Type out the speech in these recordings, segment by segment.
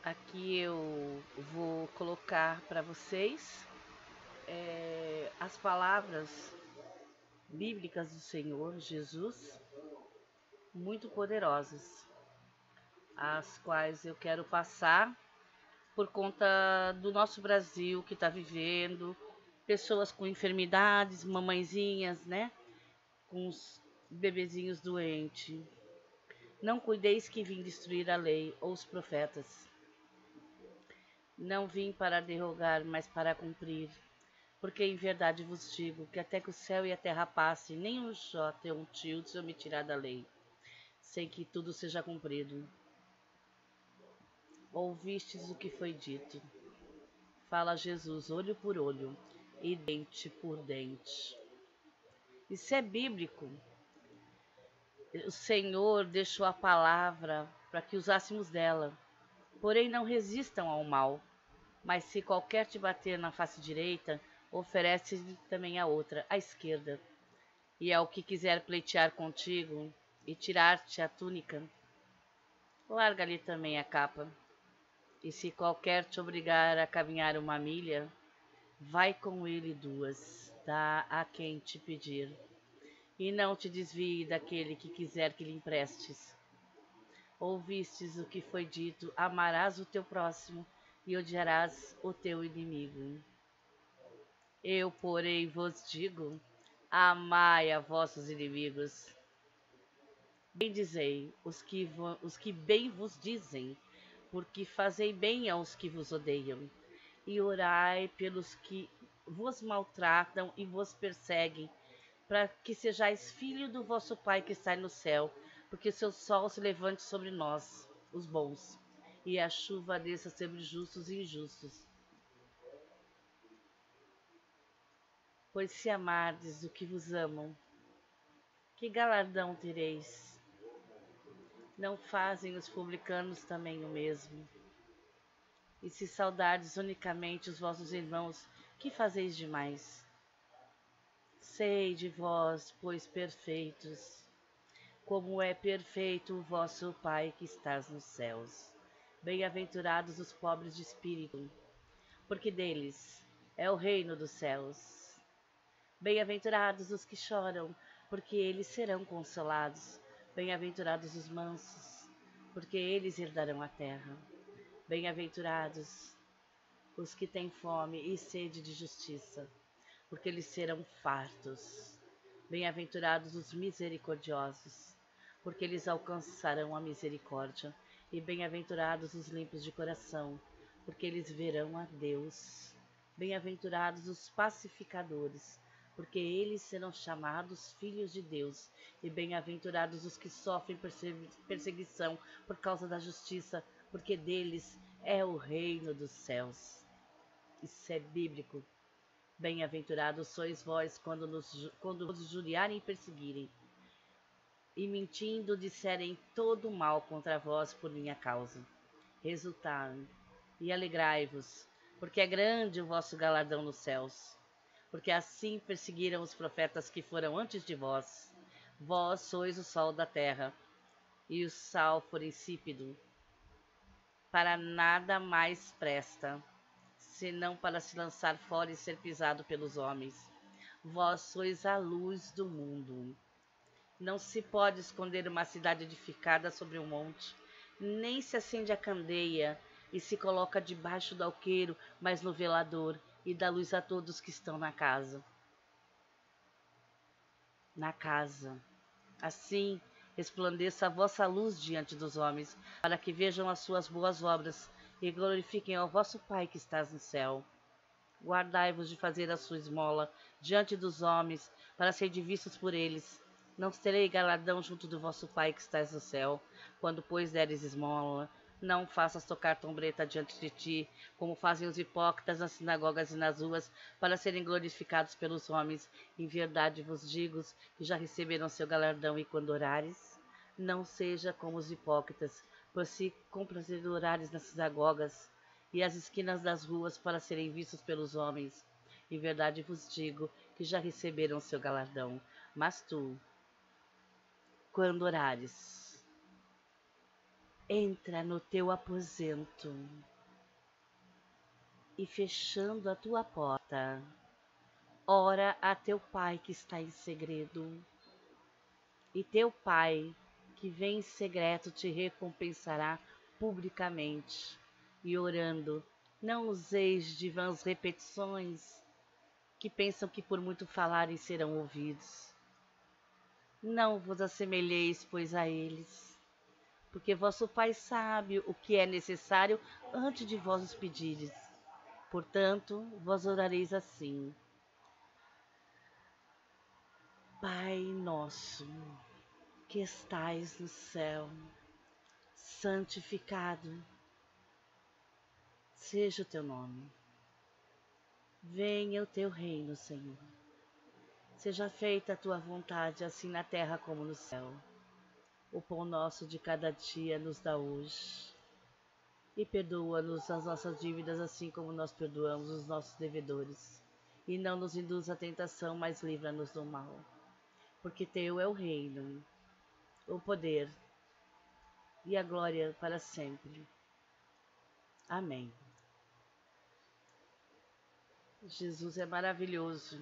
Aqui eu vou colocar para vocês as palavras bíblicas do Senhor Jesus, muito poderosas, as quais eu quero passar por conta do nosso Brasil que está vivendo, pessoas com enfermidades, mamãezinhas, né? Com os bebezinhos doentes. Não cuideis que vim destruir a lei ou os profetas. Não vim para derrogar, mas para cumprir. Porque em verdade vos digo que até que o céu e a terra passem, nem um jota e um tio se omitirá da lei, sem que tudo seja cumprido. Ouvistes o que foi dito. Fala Jesus, olho por olho e dente por dente. Isso é bíblico. O Senhor deixou a palavra para que usássemos dela. Porém, não resistam ao mal. Mas se qualquer te bater na face direita, oferece-lhe também a outra, à esquerda. E ao que quiser pleitear contigo e tirar-te a túnica, larga-lhe também a capa. E se qualquer te obrigar a caminhar uma milha, vai com ele 2, dá a quem te pedir. E não te desvie daquele que quiser que lhe emprestes. Ouvistes o que foi dito, amarás o teu próximo e odiarás o teu inimigo. Eu, porém, vos digo, amai a vossos inimigos. Bendizei os que bem vos dizem, porque fazei bem aos que vos odeiam, e orai pelos que vos maltratam e vos perseguem, para que sejais filho do vosso Pai que está no céu, porque seu sol se levante sobre nós, os bons, e a chuva desça sobre justos e injustos. Pois se amardes o que vos amam, que galardão tereis? Não fazem os publicanos também o mesmo? E se saudardes unicamente os vossos irmãos, que fazeis demais? Sei de vós, pois perfeitos, como é perfeito o vosso Pai que estás nos céus. Bem-aventurados os pobres de espírito, porque deles é o reino dos céus. Bem-aventurados os que choram, porque eles serão consolados. Bem-aventurados os mansos, porque eles herdarão a terra. Bem-aventurados os que têm fome e sede de justiça, porque eles serão fartos. Bem-aventurados os misericordiosos, porque eles alcançarão a misericórdia. E bem-aventurados os limpos de coração, porque eles verão a Deus. Bem-aventurados os pacificadores, porque eles serão chamados filhos de Deus. E bem-aventurados os que sofrem perseguição por causa da justiça, porque deles é o reino dos céus. Isso é bíblico. Bem-aventurados sois vós quando vos injuriarem e perseguirem, e mentindo disserem todo mal contra vós por minha causa. Resultai e alegrai-vos, porque é grande o vosso galardão nos céus. Porque assim perseguiram os profetas que foram antes de vós. Vós sois o sol da terra, e o sal for insípido, para nada mais presta, senão para se lançar fora e ser pisado pelos homens. Vós sois a luz do mundo. Não se pode esconder uma cidade edificada sobre um monte, nem se acende a candeia e se coloca debaixo do alqueiro, mas no velador, e dá luz a todos que estão na casa. Assim resplandeça a vossa luz diante dos homens, para que vejam as suas boas obras e glorifiquem ao vosso Pai que estás no céu. Guardai-vos de fazer a sua esmola diante dos homens, para serem vistos por eles. Não terei galardão junto do vosso Pai que estás no céu. Quando, pois, deres esmola, não faças tocar trombeta diante de ti, como fazem os hipócritas nas sinagogas e nas ruas, para serem glorificados pelos homens. Em verdade vos digo que já receberam seu galardão. E quando orares, não seja como os hipócritas, pois se comprazer orares nas sinagogas e às esquinas das ruas para serem vistos pelos homens. Em verdade vos digo que já receberam seu galardão. Mas tu, quando orares, entra no teu aposento e, fechando a tua porta, ora a teu Pai que está em segredo, e teu Pai que vem em secreto te recompensará publicamente. E orando, não useis de vãs repetições, que pensam que por muito falarem serão ouvidos. Não vos assemelheis, pois, a eles, porque vosso Pai sabe o que é necessário antes de vós os pedires. Portanto, vós orareis assim: Pai nosso, que estais no céu, santificado seja o teu nome. Venha o teu reino, Senhor. Seja feita a tua vontade, assim na terra como no céu. O pão nosso de cada dia nos dá hoje. E perdoa-nos as nossas dívidas, assim como nós perdoamos os nossos devedores. E não nos induz à tentação, mas livra-nos do mal. Porque teu é o reino, o poder e a glória para sempre. Amém. Jesus é maravilhoso.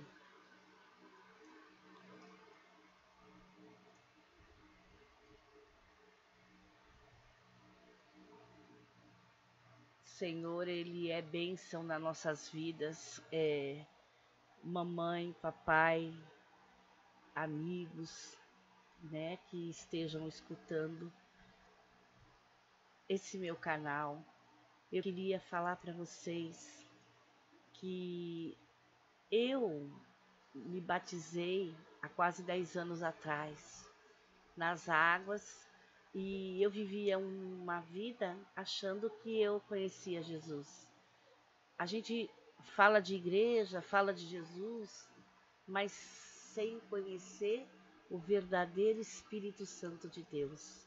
Senhor, Ele é bênção nas nossas vidas. Mamãe, papai, amigos, né, que estejam escutando esse meu canal. Eu queria falar para vocês que eu me batizei há quase 10 anos atrás nas águas e eu vivia uma vida achando que eu conhecia Jesus. A gente fala de igreja, fala de Jesus, mas sem conhecer o verdadeiro Espírito Santo de Deus.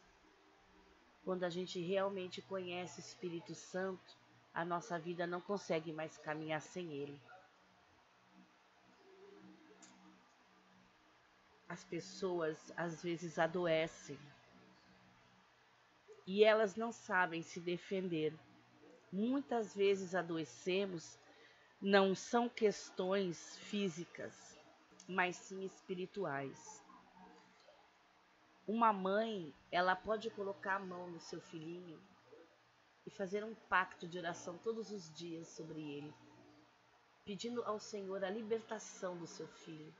Quando a gente realmente conhece o Espírito Santo, a nossa vida não consegue mais caminhar sem ele. As pessoas às vezes adoecem e elas não sabem se defender. Muitas vezes adoecemos, não são questões físicas, mas sim espirituais. Uma mãe, ela pode colocar a mão no seu filhinho e fazer um pacto de oração todos os dias sobre ele, pedindo ao Senhor a libertação do seu filho.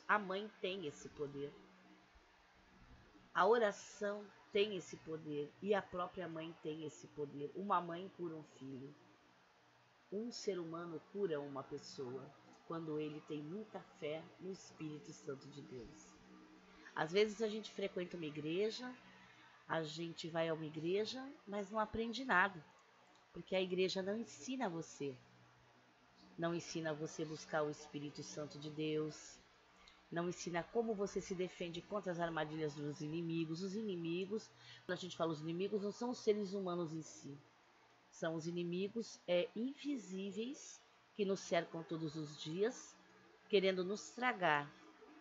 A mãe tem esse poder. A oração tem esse poder e a própria mãe tem esse poder. Uma mãe cura um filho. Um ser humano cura uma pessoa quando ele tem muita fé no Espírito Santo de Deus. Às vezes a gente frequenta uma igreja, a gente vai a uma igreja, mas não aprende nada, porque a igreja não ensina você. Não ensina você a buscar o Espírito Santo de Deus, não ensina como você se defende contra as armadilhas dos inimigos. Os inimigos, quando a gente fala os inimigos, não são os seres humanos em si. São os inimigos invisíveis que nos cercam todos os dias, querendo nos tragar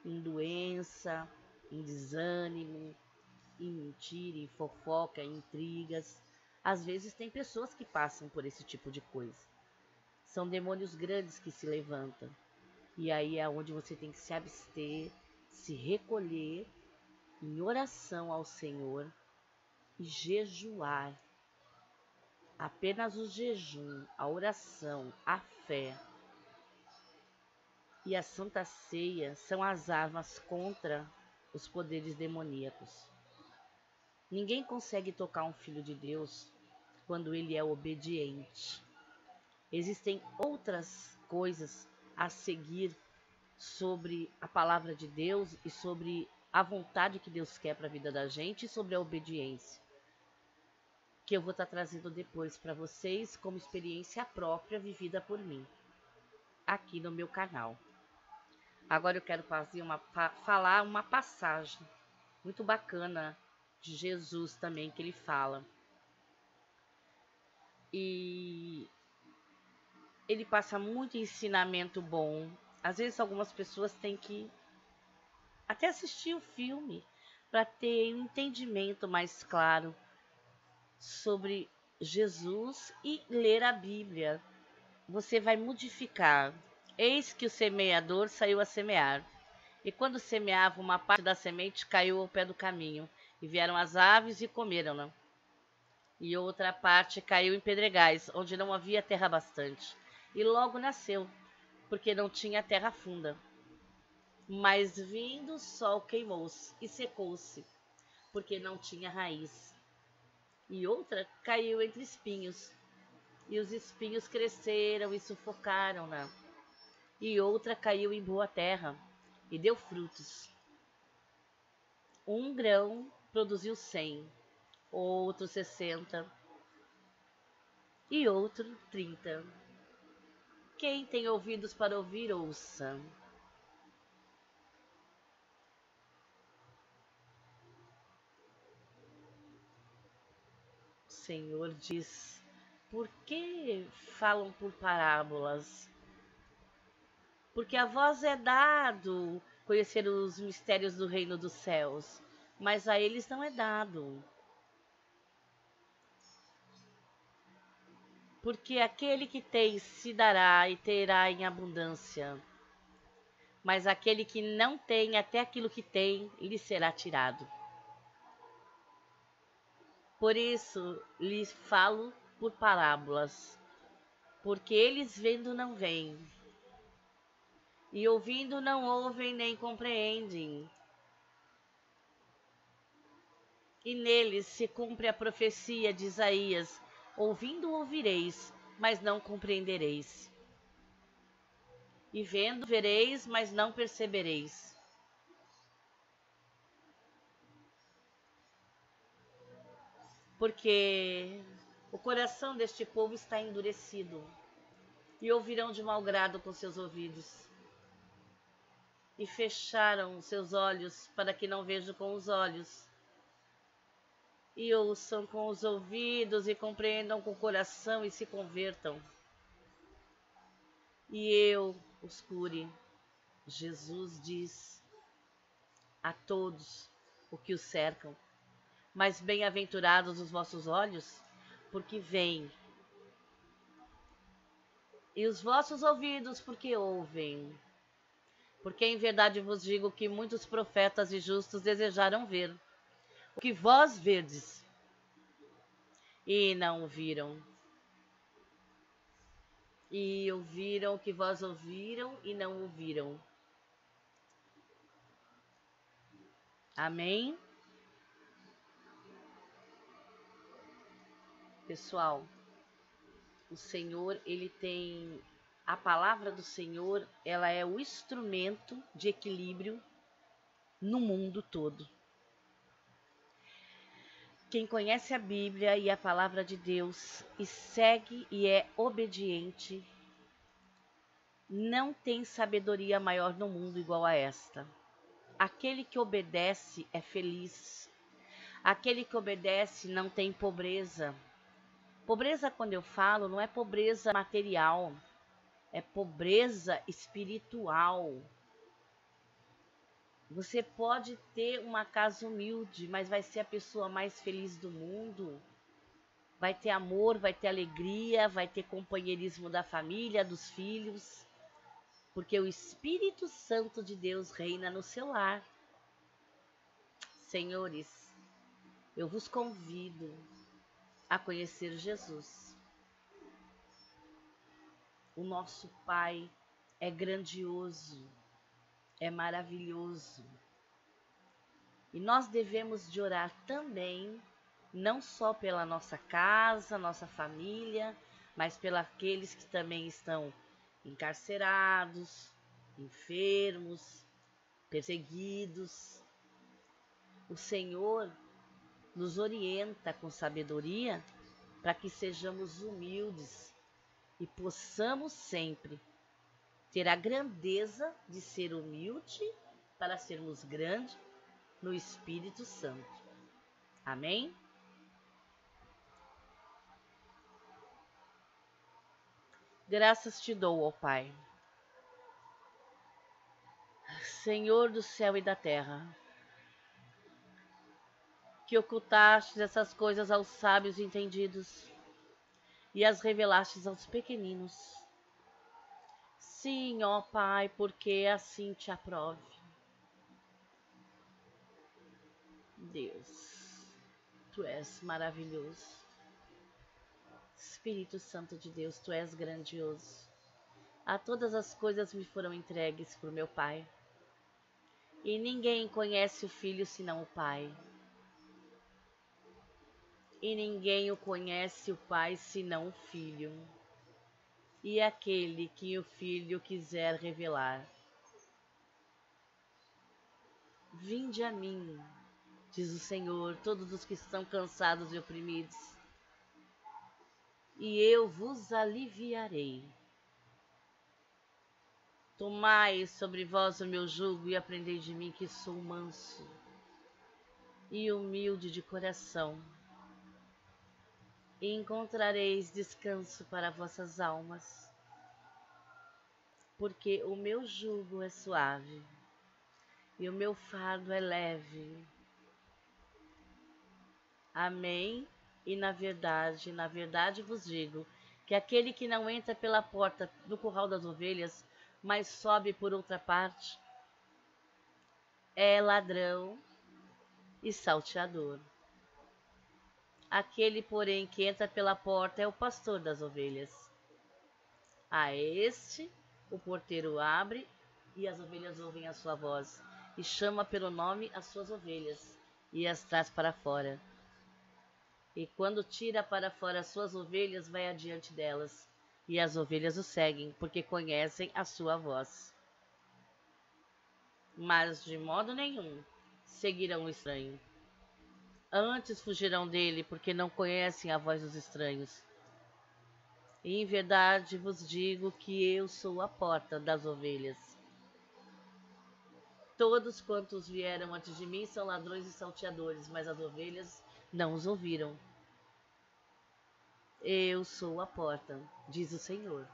em doença, em desânimo, em mentira, em fofoca, em intrigas. Às vezes tem pessoas que passam por esse tipo de coisa. São demônios grandes que se levantam. E aí é onde você tem que se abster, se recolher em oração ao Senhor e jejuar. Apenas o jejum, a oração, a fé e a Santa Ceia são as armas contra os poderes demoníacos. Ninguém consegue tocar um filho de Deus quando ele é obediente. Existem outras coisas a seguir sobre a palavra de Deus e sobre a vontade que Deus quer para a vida da gente e sobre a obediência, que eu vou estar trazendo depois para vocês como experiência própria vivida por mim, aqui no meu canal. Agora eu quero falar uma passagem muito bacana de Jesus também, que ele fala. E ele passa muito ensinamento bom. Às vezes algumas pessoas têm que até assistir o filme para ter um entendimento mais claro sobre Jesus e ler a Bíblia. Você vai modificar. Eis que o semeador saiu a semear. E quando semeava, uma parte da semente caiu ao pé do caminho, e vieram as aves e comeram-na. E outra parte caiu em pedregais, onde não havia terra bastante. E logo nasceu, porque não tinha terra funda. Mas vindo o sol queimou-se e secou-se, porque não tinha raiz. E outra caiu entre espinhos, e os espinhos cresceram e sufocaram-na. E outra caiu em boa terra, e deu frutos. Um grão produziu 100, outro 60, e outro 30. Quem tem ouvidos para ouvir, ouça. O Senhor diz: por que falam por parábolas? Porque a vós é dado conhecer os mistérios do reino dos céus, mas a eles não é dado. Porque aquele que tem se dará e terá em abundância, mas aquele que não tem, até aquilo que tem, lhe será tirado. Por isso lhes falo por parábolas, porque eles vendo não veem, e ouvindo não ouvem nem compreendem. E neles se cumpre a profecia de Isaías: ouvindo ouvireis, mas não compreendereis. E vendo vereis, mas não percebereis. Porque o coração deste povo está endurecido, e ouvirão de mau grado com seus ouvidos, e fecharam seus olhos para que não vejam com os olhos, e ouçam com os ouvidos, e compreendam com o coração, e se convertam. E eu os cure. Jesus diz a todos o que os cercam: mas bem-aventurados os vossos olhos, porque veem, e os vossos ouvidos, porque ouvem. Porque em verdade vos digo que muitos profetas e justos desejaram ver o que vós verdes, e não viram, e ouviram o que vós ouviram, e não ouviram. Amém? Pessoal, o Senhor, ele tem... A palavra do Senhor, ela é o instrumento de equilíbrio no mundo todo. Quem conhece a Bíblia e a palavra de Deus e segue e é obediente, não tem sabedoria maior no mundo igual a esta. Aquele que obedece é feliz. Aquele que obedece não tem pobreza. Pobreza, quando eu falo, não é pobreza material, é pobreza espiritual. Você pode ter uma casa humilde, mas vai ser a pessoa mais feliz do mundo. Vai ter amor, vai ter alegria, vai ter companheirismo da família, dos filhos, porque o Espírito Santo de Deus reina no seu lar. Senhores, eu vos convido a conhecer Jesus. O nosso Pai é grandioso, é maravilhoso. E nós devemos de orar também, não só pela nossa casa, nossa família, mas pelos aqueles que também estão encarcerados, enfermos, perseguidos. O Senhor nos orienta com sabedoria para que sejamos humildes e possamos sempre ter a grandeza de ser humilde para sermos grandes no Espírito Santo. Amém? Graças te dou, ó Pai, Senhor do céu e da terra, que ocultastes essas coisas aos sábios e entendidos e as revelastes aos pequeninos. Sim, ó Pai, porque assim te aprove. Deus, tu és maravilhoso. Espírito Santo de Deus, tu és grandioso. A todas as coisas me foram entregues por meu Pai. E ninguém conhece o Filho senão o Pai. E ninguém o conhece o Pai senão o Filho. E aquele que o Filho quiser revelar. Vinde a mim, diz o Senhor, todos os que estão cansados e oprimidos, e eu vos aliviarei. Tomai sobre vós o meu jugo e aprendei de mim, que sou manso e humilde de coração, e encontrareis descanso para vossas almas, porque o meu jugo é suave e o meu fardo é leve. Amém? E na verdade vos digo, que aquele que não entra pela porta do curral das ovelhas, mas sobe por outra parte, é ladrão e salteador. Aquele, porém, que entra pela porta é o pastor das ovelhas. A este o porteiro abre, e as ovelhas ouvem a sua voz, e chama pelo nome as suas ovelhas, e as traz para fora. E quando tira para fora as suas ovelhas, vai adiante delas, e as ovelhas o seguem, porque conhecem a sua voz. Mas de modo nenhum seguirão o estranho. Antes fugirão dele, porque não conhecem a voz dos estranhos. E em verdade vos digo que eu sou a porta das ovelhas. Todos quantos vieram antes de mim são ladrões e salteadores, mas as ovelhas não os ouviram. Eu sou a porta, diz o Senhor.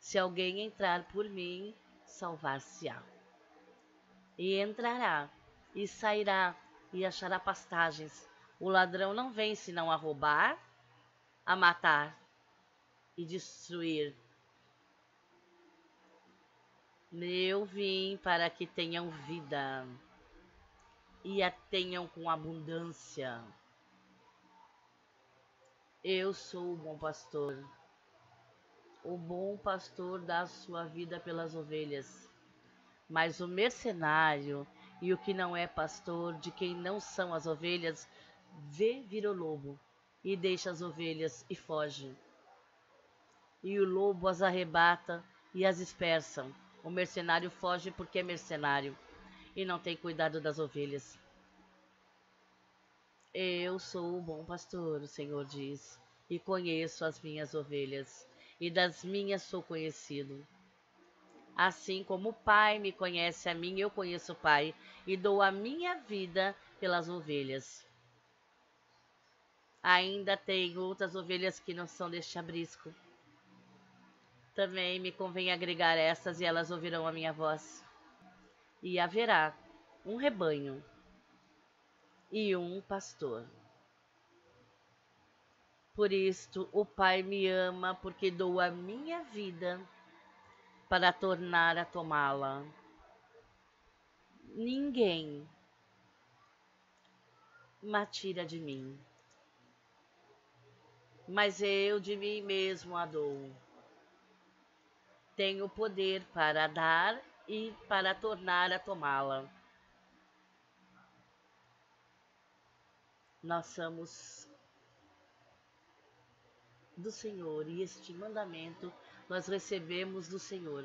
Se alguém entrar por mim, salvar-se-á. E entrará, e sairá, e achará pastagens. O ladrão não vem senão a roubar, a matar e destruir. Eu vim para que tenham vida, e a tenham com abundância. Eu sou o bom pastor. O bom pastor dá a sua vida pelas ovelhas. Mas o mercenário e o que não é pastor, de quem não são as ovelhas, vê vir o lobo e deixa as ovelhas e foge. E o lobo as arrebata e as dispersa. O mercenário foge porque é mercenário e não tem cuidado das ovelhas. Eu sou o bom pastor, o Senhor diz, e conheço as minhas ovelhas, e das minhas sou conhecido. Assim como o Pai me conhece a mim, eu conheço o Pai, e dou a minha vida pelas ovelhas. Ainda tenho outras ovelhas que não são deste aprisco. Também me convém agregar essas, e elas ouvirão a minha voz. E haverá um rebanho e um pastor. Por isto o Pai me ama, porque dou a minha vida para tornar a tomá-la. Ninguém me tira de mim, mas eu de mim mesmo a dou. Tenho poder para dar e para tornar a tomá-la. Nós somos do Senhor, e este mandamento nós recebemos do Senhor.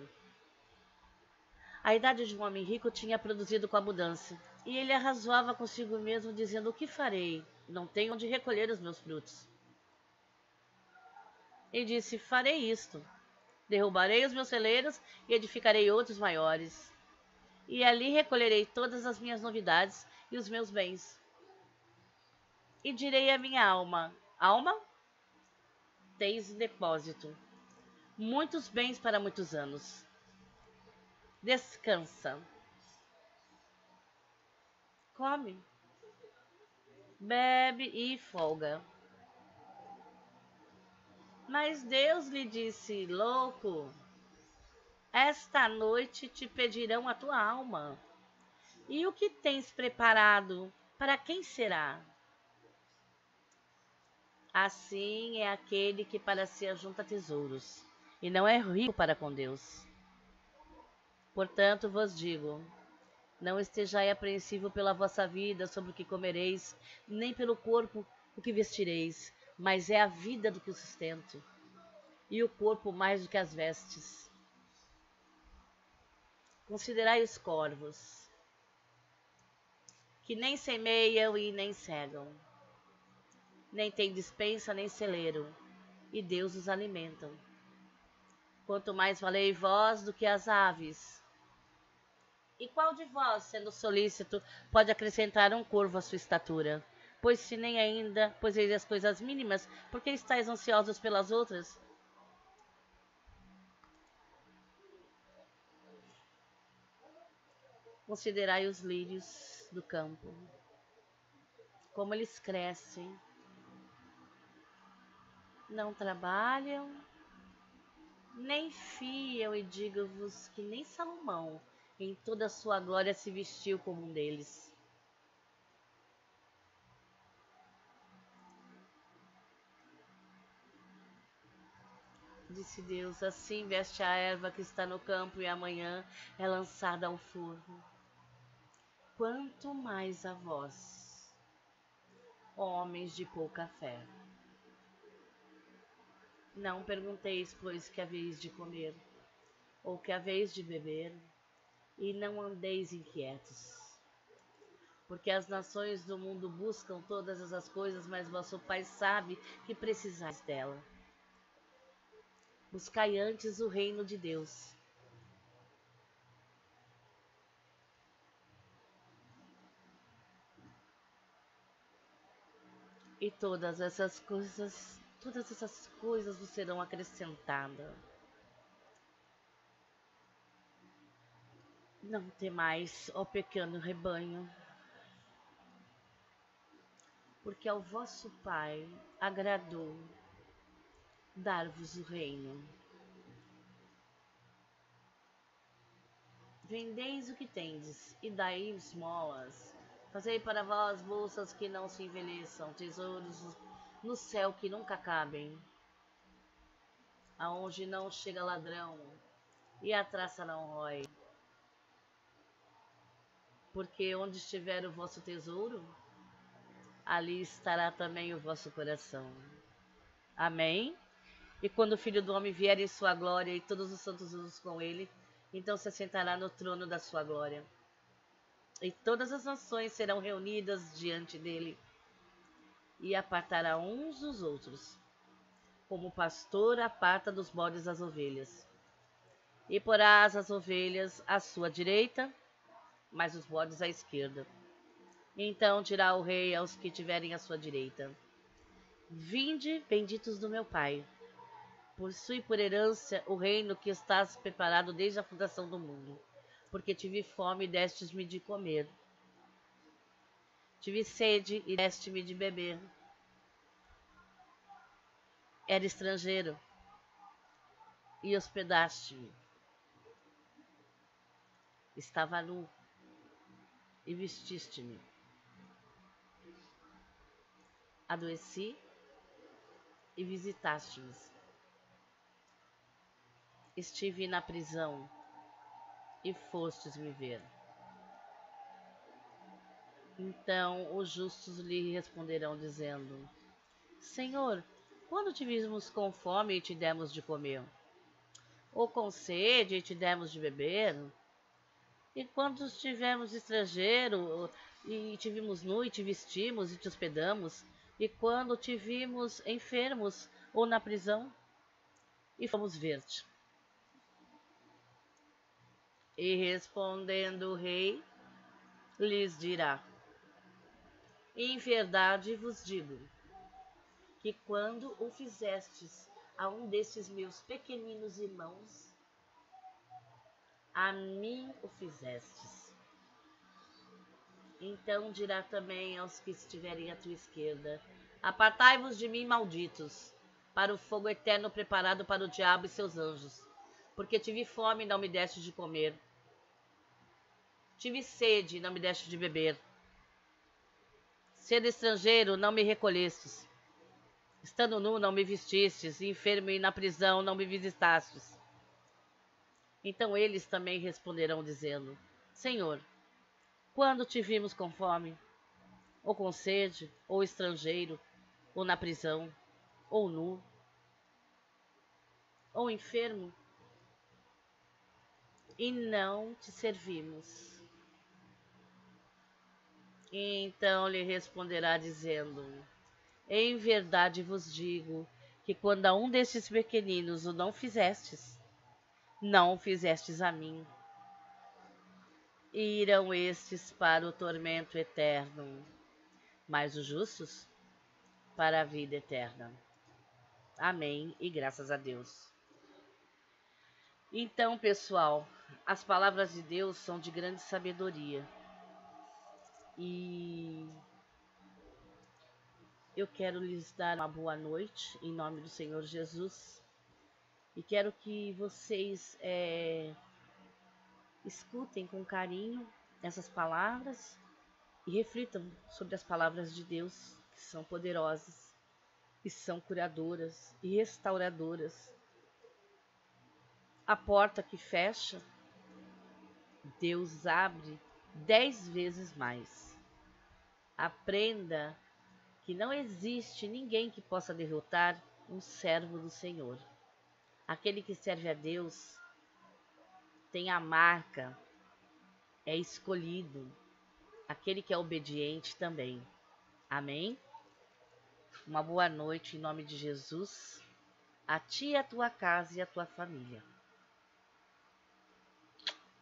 A idade de um homem rico tinha produzido com abundância, e ele arrazoava consigo mesmo, dizendo: o que farei? Não tenho onde recolher os meus frutos. E disse: farei isto: derrubarei os meus celeiros e edificarei outros maiores, e ali recolherei todas as minhas novidades e os meus bens. E direi à minha alma: alma, tens em depósito muitos bens para muitos anos. Descansa, come, bebe e folga. Mas Deus lhe disse: louco, esta noite te pedirão a tua alma. E o que tens preparado, para quem será? Assim é aquele que para si ajunta tesouros, e não é rico para com Deus. Portanto vos digo, não estejai apreensivo pela vossa vida sobre o que comereis, nem pelo corpo o que vestireis, mas é a vida do que o sustento, e o corpo mais do que as vestes. Considerai os corvos, que nem semeiam e nem cegam, nem têm despensa nem celeiro, e Deus os alimenta. Quanto mais valei vós do que as aves. E qual de vós, sendo solícito, pode acrescentar um corvo à sua estatura? Pois se nem ainda poseis as coisas mínimas, por que estáis ansiosos pelas outras? Considerai os lírios do campo, como eles crescem, não trabalham, nem fiam, e digo-vos que nem Salomão, em toda a sua glória, se vestiu como um deles. Disse Deus: assim veste a erva que está no campo e amanhã é lançada ao forno. Quanto mais a vós, homens de pouca fé. Não pergunteis, pois, que haveis de comer, ou que haveis de beber, e não andeis inquietos. Porque as nações do mundo buscam todas essas coisas, mas vosso Pai sabe que precisais dela. Buscai antes o reino de Deus, e todas essas coisas vos serão acrescentadas. Não temais, ó pequeno rebanho, porque ao vosso Pai agradou dar-vos o reino. Vendeis o que tendes e dai esmolas. Fazei para vós bolsas que não se envelheçam, tesouros no céu que nunca acabem, aonde não chega ladrão e a traça não rói. Porque onde estiver o vosso tesouro, ali estará também o vosso coração. Amém? E quando o Filho do Homem vier em sua glória e todos os santos anjos com ele, então se assentará no trono da sua glória. E todas as nações serão reunidas diante dele, e apartará uns dos outros, como o pastor aparta dos bodes as ovelhas. E porás as ovelhas à sua direita, mas os bodes à esquerda. Então dirá o rei aos que tiverem à sua direita: vinde, benditos do meu Pai, possui por herança o reino que estás preparado desde a fundação do mundo. Porque tive fome e destes-me de comer, tive sede e deste-me de beber, era estrangeiro e hospedaste-me, estava nu e vestiste-me, adoeci e visitaste-me, estive na prisão e fostes me ver. Então os justos lhe responderão, dizendo: Senhor, quando te vimos com fome e te demos de comer? Ou com sede e te demos de beber? E quando estivemos estrangeiro e te vimos nu e te vestimos e te hospedamos? E quando te vimos enfermos ou na prisão e fomos ver-te? E respondendo o rei, lhes dirá: em verdade vos digo, que quando o fizestes a um destes meus pequeninos irmãos, a mim o fizestes. Então dirá também aos que estiverem à tua esquerda: Apartai-vos de mim, malditos, para o fogo eterno preparado para o diabo e seus anjos. Porque tive fome e não me deste de comer. Tive sede e não me deste de beber. Sendo estrangeiro, não me recolhestes. Estando nu, não me vestistes. E enfermo e na prisão, não me visitastes. Então eles também responderão, dizendo: Senhor, quando te vimos com fome, ou com sede, ou estrangeiro, ou na prisão, ou nu, ou enfermo, e não te servimos? Então lhe responderá, dizendo: Em verdade vos digo que quando a um destes pequeninos o não fizestes, não o fizestes a mim. E irão estes para o tormento eterno, mas os justos para a vida eterna. Amém e graças a Deus. Então, pessoal, as palavras de Deus são de grande sabedoria. E eu quero lhes dar uma boa noite em nome do Senhor Jesus. E quero que vocês escutem com carinho essas palavras e reflitam sobre as palavras de Deus, que são poderosas, que são curadoras e restauradoras. A porta que fecha, Deus abre 10 vezes mais. Aprenda que não existe ninguém que possa derrotar um servo do Senhor. Aquele que serve a Deus tem a marca, é escolhido. Aquele que é obediente também. Amém? Uma boa noite em nome de Jesus. A ti, a tua casa e a tua família.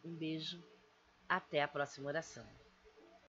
Um beijo. Até a próxima oração.